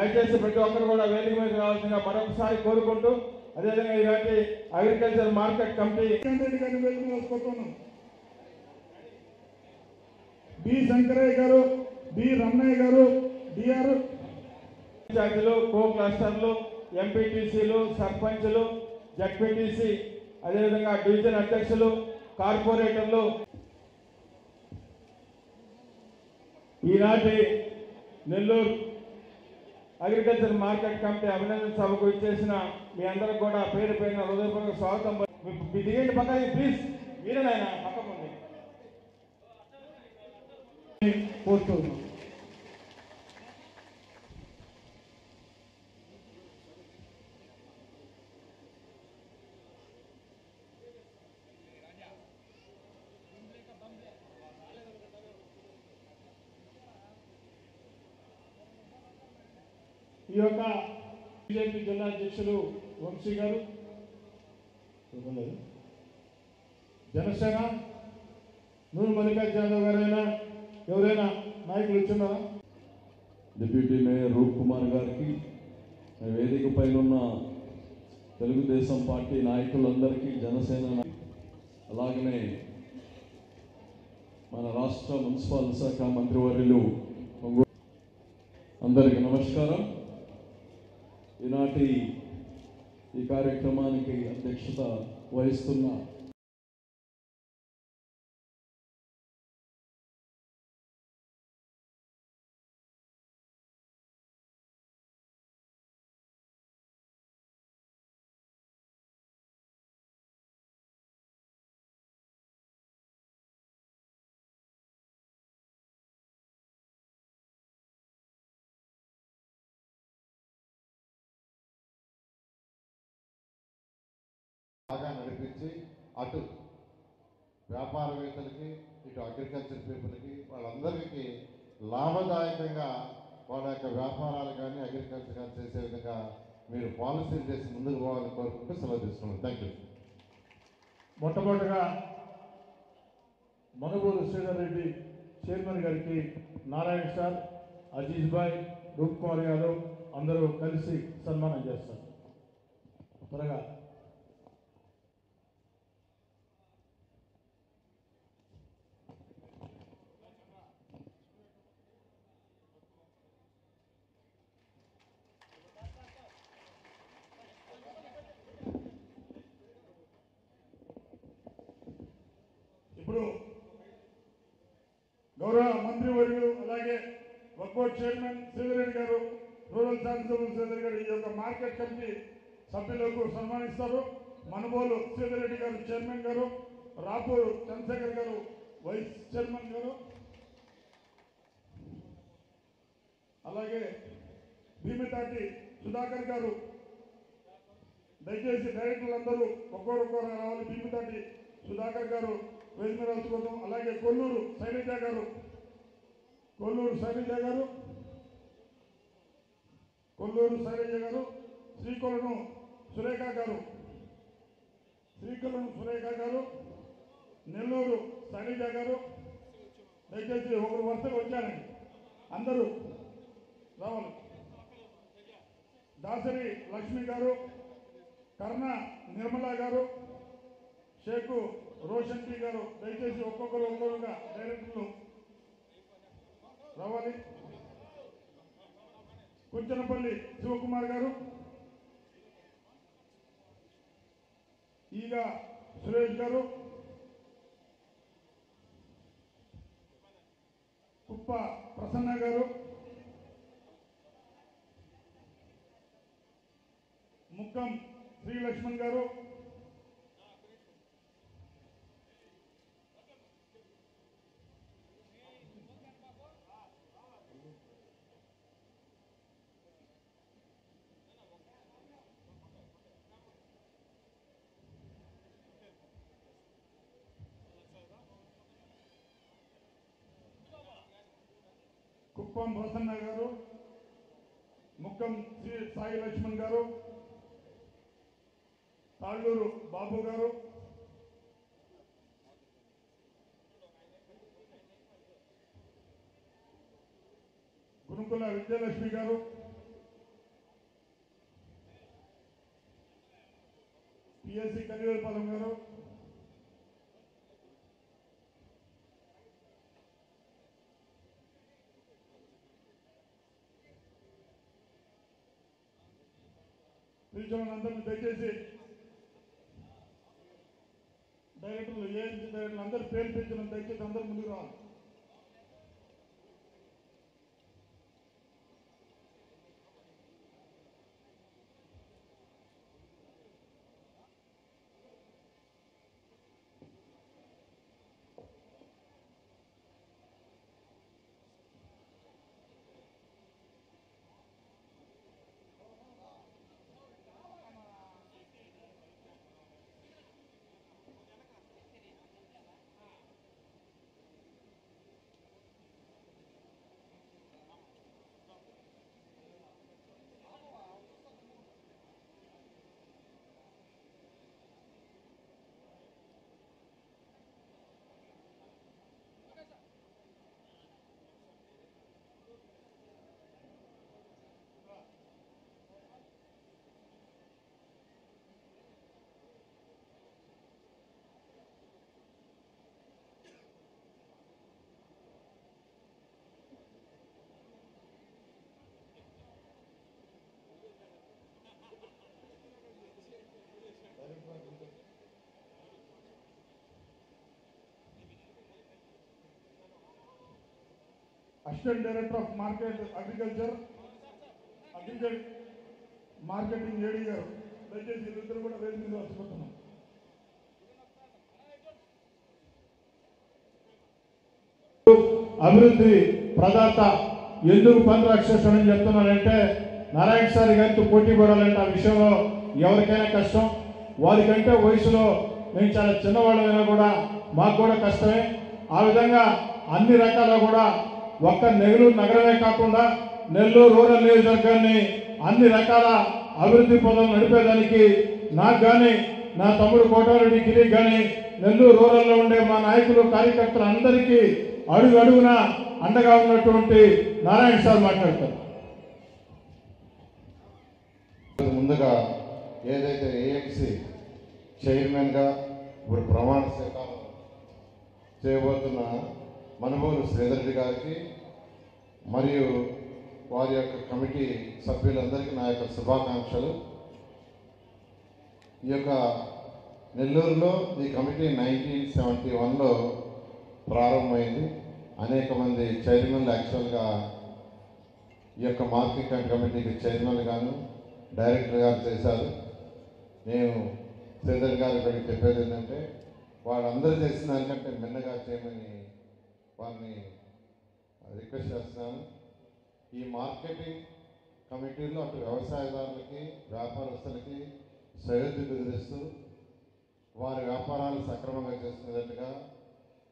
దయచేసి ప్రతి ఒక్కరు కూడా వేదిక మీద రావాల్సిందిగా మరొకసారి కోరుకుంటూ, అదేవిధంగా ఇలాంటి agriculture market committee B Shankaraiah గారు, బి రమణయ్య గారు, డిఆర్ ఇన్ఛార్జీలు, కో క్లస్టర్లు, ఎంపీటీసీలు, సర్పంచ్లు, జడ్పీటీసీ, అదేవిధంగా డివిజన్ అధ్యక్షులు, కార్పొరేటర్లు, ఈనాటి నెల్లూరు అగ్రికల్చర్ మార్కెట్ కమిటీ అభినందన సభకు ఇచ్చేసిన మీ అందరికి కూడా పేరు పైన హృదయపూర్వక స్వాగతం. దిగండి పక్కన ప్లీజ్, మీరే నాయన పక్కకుండి కోరుతున్నాం. ఈ యొక్క బీజేపీ జిల్లా అధ్యక్షులు వంశీ గారు, జనసేన నూరు మల్లికార్జున యాదవ్ గారైనా ఎవరైనా నాయకులు ఇచ్చున్నారా? డిప్యూటీ మేయర్ రూప్ కుమార్ గారికి, వేదిక పైన ఉన్న తెలుగుదేశం పార్టీ నాయకులందరికీ, జనసేన అలాగనే మన రాష్ట్ర మున్సిపల్ శాఖ మంత్రివర్యులు అందరికీ నమస్కారం. ఈనాటి ఈ కార్యక్రమానికి అధ్యక్షత వహిస్తున్న బాగా నడిపించి అటు వ్యాపారవేత్తలకి, ఇటు అగ్రికల్చర్ పీపుల్కి, వాళ్ళందరికీ లాభదాయకంగా వాళ్ళ యొక్క వ్యాపారాలు కానీ అగ్రికల్చర్ కానీ చేసే విధంగా మీరు పాలసీలు చేసి ముందుకు పోవాలని కోరుకుంటూ సెలవు తీసుకున్నాను. Thank you. మొట్టమొదటిగా మనుగోలు శ్రీధర్ రెడ్డి చైర్మన్ గారికి నారాయణ సార్, అజీజ్ భాయ్, రూప్ కుమార్ యాదవ్ అందరూ కలిసి సన్మానం చేస్తారు. త్వరగా ఇప్పుడు గౌరవ మంత్రివర్యులు అలాగే వక్బోర్డ్ చైర్మన్ శ్రీధర్ రెడ్డి గారు, రూరల్ శాసనసభ్యులు శ్రీధర్ గారు ఈ యొక్క మార్కెట్ కమిటీ సభ్యులకు సన్మానిస్తారు. మనుబోలు శ్రీధర్ రెడ్డి గారు చైర్మన్ గారు, రాపూర్ చంద్రశేఖర్ గారు వైస్ చైర్మన్ గారు, అలాగే భీమితాటి సుధాకర్ గారు. దయచేసి డైరెక్టర్లందరూ ఒక్కొక్కరు రావాలి. భీమితాటి సుధాకర్ గారు వేదికరాజుకోవడం, అలాగే కొల్లూరు శైలజ గారు, శ్రీకొలను సురేఖ గారు, నెల్లూరు శైలజ గారు. దయచేసి ఒకరు వరుసగా వచ్చారండి, అందరూ రావాలి. దాసరి లక్ష్మి గారు, కర్ణ నిర్మలా గారు, షేకు రోషన్ టీ గారు. దయచేసి ఒక్కొక్కరుగా డైరెక్టర్లు రావాలి. కుంచనపల్లి శివకుమార్ గారు, ఈగ సురేష్ గారు, కుప్ప ప్రసన్న గారు, ముక్కం శ్రీలక్ష్మణ్ గారు, కుప్పం ప్రసన్న గారు, ముక్కం శ్రీ సాయి లక్ష్మణ్ గారు, తాళ్ళూరు బాబు గారు, గురుకుల విజయలక్ష్మి గారు, ఏసీ కరివేపాలెం గారు, పిలిచిన దయచేసి డైరెక్టర్లు, ఏఎంసీ డైరెక్టర్లు అందరూ పేరు పిలిచిన దయచేసి అందరూ ముందుకు రావాలి. Assistant director of agriculture marketing AD గారు, దయచేసి వీళ్ళిద్దరు కూడా వేదిక మీద వచ్చిపోతున్నాం. అభివృద్ధి ప్రదాత ఎందుకు పని రాక్షసుడని చెప్తున్నానంటే, నారాయణ సార్ గారితో పోటీ పడాలంటే ఆ విషయంలో ఎవరికైనా కష్టం. వారికంటే వయసులో మేము చాలా చిన్నవాళ్ళమైనా కూడా మాకు కూడా కష్టమే. ఆ విధంగా అన్ని రకాల కూడా ఒక్క నెల్లూరు నగరమే కాకుండా నెల్లూరు రూరల్ నియోజకవర్గాన్ని అన్ని రకాల అభివృద్ధి పనులు నడిపేదానికి నాకు కానీ, నా తమ్ముడు కోటారెడ్డి గిరి కానీ, నెల్లూరు రూరల్లో ఉండే మా నాయకులు కార్యకర్తలు అందరికీ అడుగు అడుగున అండగా ఉన్నటువంటి నారాయణ సార్ మాట్లాడతారు. ముందుగా ఏదైతే ఏఎంసీ చైర్మన్గా ఇప్పుడు ప్రమాణ స్వీకారం చేయబోతున్న మనుబోలు శ్రీధర్ గారికి మరియు వారి యొక్క కమిటీ సభ్యులందరికీ నా యొక్క శుభాకాంక్షలు. ఈ యొక్క నెల్లూరులో ఈ కమిటీ 1971లో ప్రారంభమైంది. అనేక మంది చైర్మన్లు యాక్చువల్గా ఈ యొక్క మార్కెట్ కమిటీకి చైర్మన్ గాను డైరెక్టర్ గారు చేశారు. నేను శ్రీధర్ గారు ఇక్కడికి చెప్పేది ఏంటంటే, వాళ్ళందరూ చేసిన దానికంటే మిన్నగా చేయమని వారిని రిక్వెస్ట్ చేస్తున్నాను. ఈ మార్కెటింగ్ కమిటీలో అటు వ్యవసాయదారులకి, వ్యాపారస్తులకి సరిహద్దు బెదిరిస్తూ వారి వ్యాపారాలు సక్రమంగా చేసుకునేటట్టుగా,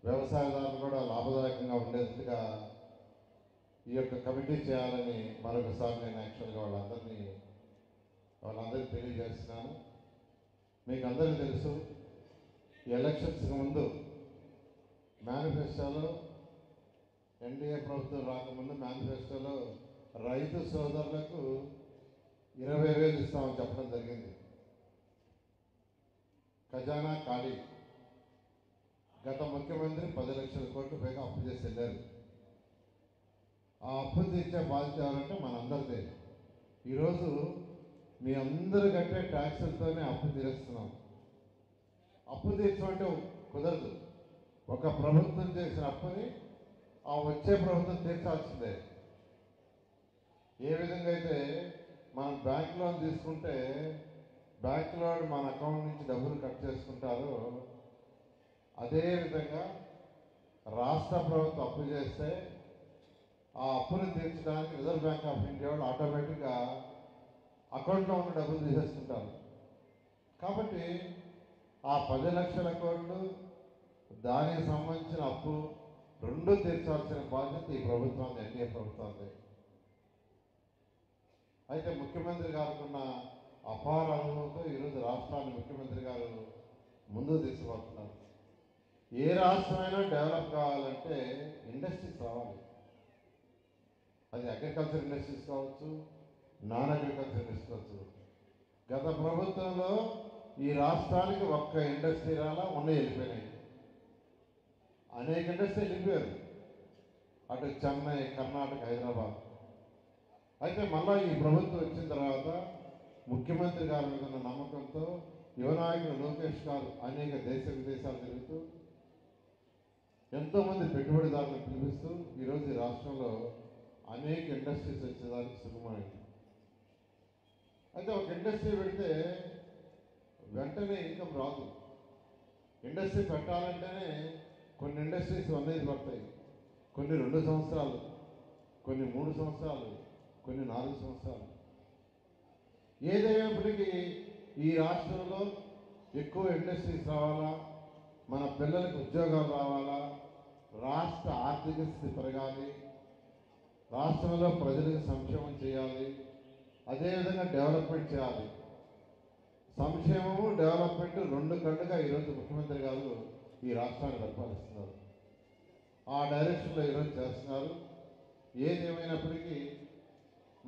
వ్యవసాయదారులు కూడా లాభదాయకంగా ఉండేటట్టుగా ఈ యొక్క కమిటీ చేయాలని మరొకసారి నేను యాక్చువల్గా వాళ్ళందరికీ తెలియజేస్తున్నాను. మీకు అందరికీ తెలుసు, ఎలక్షన్స్కి ముందు మేనిఫెస్టోలో, ఎన్డీఏ ప్రభుత్వం రాకముందు మేనిఫెస్టోలో రైతు సోదరులకు 20,000 ఇస్తామని చెప్పడం జరిగింది. ఖజానా ఖాళీ. గత ముఖ్యమంత్రి 10 లక్షల కోట్లు పైగా అప్పు చేసి వెళ్ళారు. ఆ అప్పు తీర్చే బాధ్యత ఎవరంటే మనందరిదే. ఈరోజు మీ అందరు కట్టే ట్యాక్సులతోనే అప్పు తీరుస్తున్నాం. అప్పు తీర్చమంటే కుదరదు. ఒక ప్రభుత్వం చేసిన అప్పుని ఆ వచ్చే ప్రభుత్వం తీర్చాల్సిందే. ఏ విధంగా అయితే మనం బ్యాంక్ లోన్ తీసుకుంటే బ్యాంకులో మన అకౌంట్ నుంచి డబ్బులు కట్ చేసుకుంటారో, అదేవిధంగా రాష్ట్ర ప్రభుత్వం అప్పు చేస్తే ఆ అప్పును తీర్చడానికి రిజర్వ్ బ్యాంక్ ఆఫ్ ఇండియా వాళ్ళు ఆటోమేటిక్గా అకౌంట్లో ఉన్న డబ్బులు తీసేసుకుంటారు. కాబట్టి ఆ 10 లక్షల కోట్లు, దానికి సంబంధించిన అప్పు రెండు తీర్చాల్సిన బాధ్యత ఈ ప్రభుత్వాన్ని, ఎన్డీఏ ప్రభుత్వాన్ని. అయితే ముఖ్యమంత్రి గారుకున్న అపార అనుభవంతో ఈరోజు రాష్ట్రాన్ని ముఖ్యమంత్రి గారు ముందుకు తీసుకుపోతున్నారు. ఏ రాష్ట్రమైనా డెవలప్ కావాలంటే ఇండస్ట్రీస్ రావాలి. అది అగ్రికల్చర్ ఇండస్ట్రీస్ కావచ్చు, నాన్ అగ్రికల్చర్ ఇండస్ట్రీస్ కావచ్చు. గత ప్రభుత్వంలో ఈ రాష్ట్రానికి ఒక్క ఇండస్ట్రీ రాలా ఉన్నాయి వెళ్ళిపోయినాయి. అనేక ఇండస్ట్రీలు వెళ్ళిపోయారు అటు చెన్నై, కర్ణాటక, హైదరాబాద్. అయితే మళ్ళా ఈ ప్రభుత్వం వచ్చిన తర్వాత ముఖ్యమంత్రి గారి మీద ఉన్న నమ్మకంతో యువనాయకుడు లోకేష్ గారు అనేక దేశ విదేశాలు తిరుగుతూ ఎంతోమంది పెట్టుబడిదారులను పిలిపిస్తూ ఈరోజు ఈ రాష్ట్రంలో అనేక ఇండస్ట్రీస్ వచ్చేదానికి సుఖమైంది. అయితే ఒక ఇండస్ట్రీ పెడితే వెంటనే ఇన్కమ్ రాదు. ఇండస్ట్రీ పెట్టాలంటేనే కొన్ని ఇండస్ట్రీస్ 1 year పడతాయి, కొన్ని 2 సంవత్సరాలు, కొన్ని 3 సంవత్సరాలు, కొన్ని 4 సంవత్సరాలు. ఏదైనప్పటికీ ఈ రాష్ట్రంలో ఎక్కువ ఇండస్ట్రీస్ రావాలా, మన పిల్లలకు ఉద్యోగాలు రావాలా, రాష్ట్ర ఆర్థిక స్థితి పెరగాలి, రాష్ట్రంలో ప్రజలకు సంక్షేమం చేయాలి, అదేవిధంగా డెవలప్మెంట్ చేయాలి. సంక్షేమము డెవలప్మెంట్ 2 కళ్ళుగా ఈరోజు ముఖ్యమంత్రి గారు ఈ రాష్ట్రాన్ని పరిపాలిస్తున్నారు. ఆ డైరెక్షన్లో ఈరోజు చేస్తున్నారు. ఏదేమైనప్పటికీ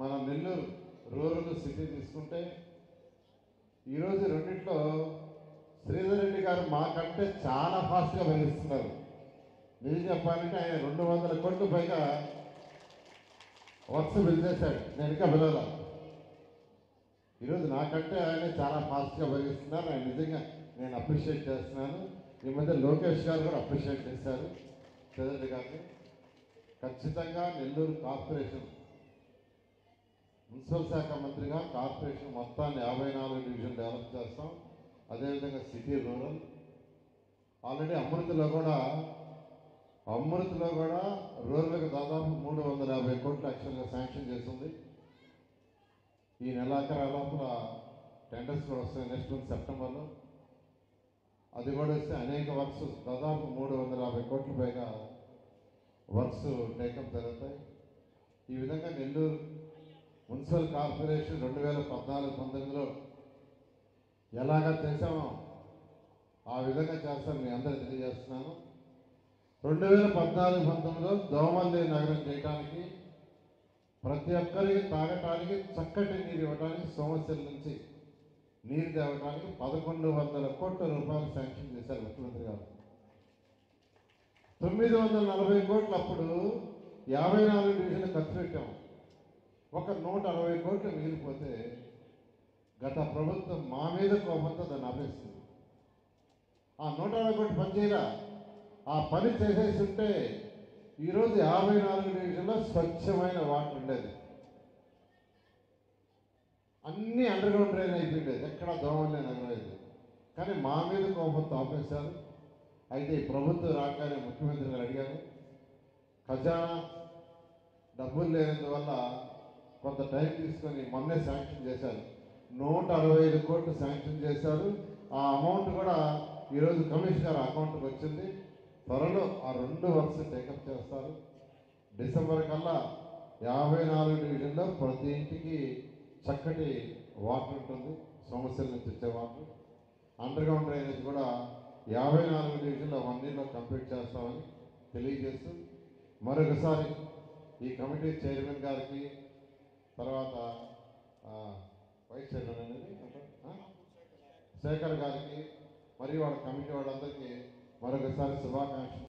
మన నెల్లూరు రూరల్ సిటీ తీసుకుంటే ఈరోజు రెండిట్లో శ్రీధర్ రెడ్డి గారు మాకంటే చాలా ఫాస్ట్గా పెరుగుతున్నారు. నిజం చెప్పాలంటే ఆయన 200 కోట్ల పైగా వర్క్స్ పిలిచేశాడు, నేను ఇంకా పిలవాల. ఈరోజు నాకంటే ఆయన చాలా ఫాస్ట్గా పెరుగుతున్నారు. ఆయన నిజంగా నేను అప్రిషియేట్ చేస్తున్నాను. ఈ మధ్య లోకేష్ గారు కూడా అప్రిషియేట్ చేశారు శ్రీధర్ రెడ్డి గారిని. ఖచ్చితంగా నెల్లూరు కార్పొరేషన్ మున్సిపల్ శాఖ మంత్రిగా కార్పొరేషన్ మొత్తాన్ని 54 డివిజన్ డెవలప్ చేస్తాం. అదేవిధంగా సిటీ రూరల్ ఆల్రెడీ అమృతలో కూడా రూరల్కి దాదాపు 350 కోట్లు యాక్చువల్గా శాంక్షన్ చేస్తుంది. ఈ నెలాఖరు లోపల టెండర్స్ కూడా వస్తాయి నెక్స్ట్ మంత్ సెప్టెంబర్లో. అది కూడా వస్తే అనేక వర్క్స్ దాదాపు 350 కోట్ల పైగా వర్క్స్ టేకప్ జరుగుతాయి. ఈ విధంగా నెల్లూరు మున్సిపల్ కార్పొరేషన్ 2014-19లో ఎలాగా చేశామో ఆ విధంగా చేస్తాను మీ అందరూ తెలియజేస్తున్నాను. 2014-19లో దోమల్లి నగరం చేయడానికి, ప్రతి ఒక్కరికి తాగటానికి చక్కటి నీరు ఇవ్వడానికి, సమస్యల నుంచి నీరు తేవడానికి 1100 కోట్ల రూపాయలు శాంక్షన్ చేశారు ముఖ్యమంత్రి గారు. 940 కోట్లు అప్పుడు 54 డివిజన్లు ఖర్చు పెట్టాము. ఒక 160 కోట్లు మిగిలిపోతే గత ప్రభుత్వం మా మీద కోపంతో దాన్ని ఆపేస్తుంది. ఆ 160 కోట్లు పని చేయాల, ఆ పని చేసేసి ఉంటే ఈరోజు 54 డివిజన్లో స్వచ్ఛమైన వాటర్ ఉండేది. అన్నీ అండర్ గ్రౌండ్ డ్రైన్ అయిపోయిండేది, ఎక్కడ దోమలే నగరలేదు. కానీ మా మీద కోపంతో ఆపేశారు. అయితే ఈ ప్రభుత్వం రాగానే ముఖ్యమంత్రి గారు అడిగారు, ఖజానా డబ్బులు లేనందువల్ల కొంత టైం తీసుకొని మొన్నే శాంక్షన్ చేశారు. 165 కోట్లు శాంక్షన్ చేశారు. ఆ అమౌంట్ కూడా ఈరోజు కమిషనర్ అకౌంట్కి వచ్చింది. త్వరలో ఆ 2 వర్క్స్ టేకప్ చేస్తారు. డిసెంబర్ కల్లా 54 డివిజన్లో ప్రతి ఇంటికి చక్కటి వాటర్ ఉంటుంది, సమస్యల నుంచి వచ్చే వాటర్. అండర్ గ్రౌండ్ డ్రైనేజ్ కూడా 54 డివిజన్లో 1 yearలో కంప్లీట్ చేస్తామని తెలియజేస్తూ మరొకసారి ఈ కమిటీ చైర్మన్ గారికి, తర్వాత వైస్ చైర్మన్ అనేది శేఖర్ గారికి మరియు వాళ్ళ కమిటీ వాళ్ళందరికీ మరొకసారి శుభాకాంక్షలు.